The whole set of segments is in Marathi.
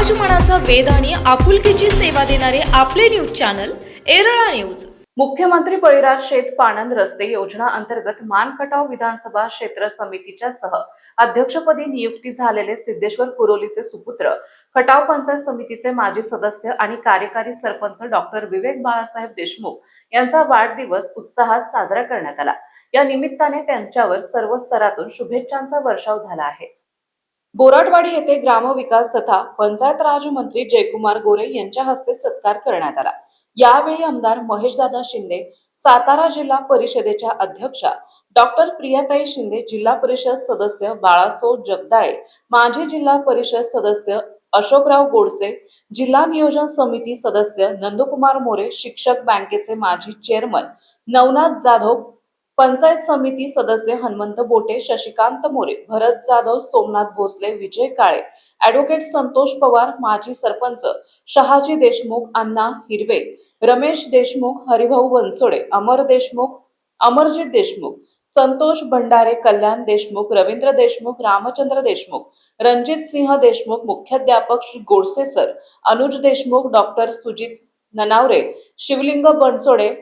समाजमनाचा वेध आणि आपुलकीची सेवा देणारे आपले न्यूज चॅनल एरळा न्यूज। मुख्यमंत्री बळीराज शेत पाणंद रस्ते योजना अंतर्गत मानखटाव विधानसभा क्षेत्र समितीच्या सह अध्यक्षपदी नियुक्ती झालेले सिद्धेश्वर कुरोलीचे सुपुत्र, खटाव पंचायत समितीचे माजी सदस्य आणि कार्यकारी सरपंच डॉक्टर विवेक बाळासाहेब देशमुख यांचा वाढदिवस उत्साहात साजरा करण्यात आला। या निमित्ताने त्यांच्यावर सर्व स्तरातून शुभेच्छांचा वर्षाव झाला आहे। बोराटवाडी येथे ग्रामविकास तथा पंचायत राज मंत्री जयकुमार गोरे यांच्या हस्ते सत्कार करण्यात आला। यावेळी आमदार महेशदादा शिंदे, सातारा जिल्हा परिषदेच्या अध्यक्षा डॉक्टर प्रियाताई शिंदे, जिल्हा परिषद सदस्य बाळासो जगदाळे, माजी जिल्हा परिषद सदस्य अशोकराव गोडसे, जिल्हा नियोजन समिती सदस्य नंदकुमार मोरे, शिक्षक बँकेचे माजी चेअरमन नवनाथ जाधव, पंचायत समिती सदस्य हनुमंत बोटे, शशिकांत मोरे, भरत जाधव, सोमनाथ भोसले, विजय काळे, ॲडव्होकेट संतोष पवार, माजी सरपंच शहाजी देशमुख, अण्णा हिरवे, रमेश देशमुख, हरिभाऊ बनसोडे, अमर देशमुख, अमरजित देशमुख, संतोष भंडारे, कल्याण देशमुख, रवींद्र देशमुख, रामचंद्र देशमुख, रणजित सिंह देशमुख, मुख्याध्यापक श्री गोडसे सर, अनुज देशमुख, डॉक्टर सुजित ननावरे, शिवलिंग बनसोडे,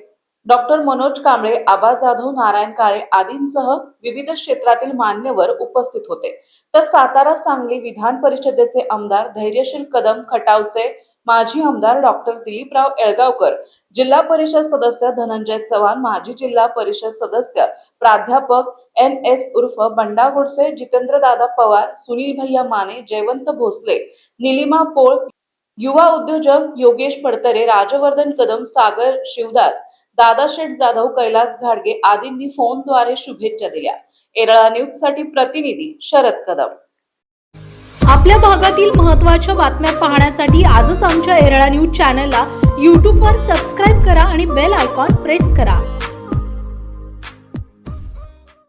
डॉक्टर मनोज कांबळे, आबा जाधव, नारायण काळे आदींसह विविध क्षेत्रातील मान्यवर उपस्थित होते। तर सातारा सांगली विधान परिषदेचे आमदार धैर्यशील कदम, खटावचे माजी आमदार डॉक्टर दिलीपराव येळगावकर, जिल्हा परिषद सदस्य धनंजय चव्हाण, माजी जिल्हा परिषद सदस्य प्राध्यापक NS उर्फ बंडा गोडसे, जितेंद्रदादा पवार, सुनील भैया माने, जयवंत भोसले, निलिमा पोळ, युवा उद्योजक योगेश फडतरे, राजवर्धन कदम, सागर शिवदास, दादाशेठ जाधव, कैलास घाडगे आदींनी फोनद्वारे शुभेच्छा दिल्या। एरळा न्यूज साठी प्रतिनिधी शरद कदम। आपल्या भागातील महत्त्वाच्या बातम्या पाहण्यासाठी आजच आमच्या एरळा न्यूज चॅनलला YouTube वर सबस्क्राइब करा आणि बेल आयकॉन प्रेस करा।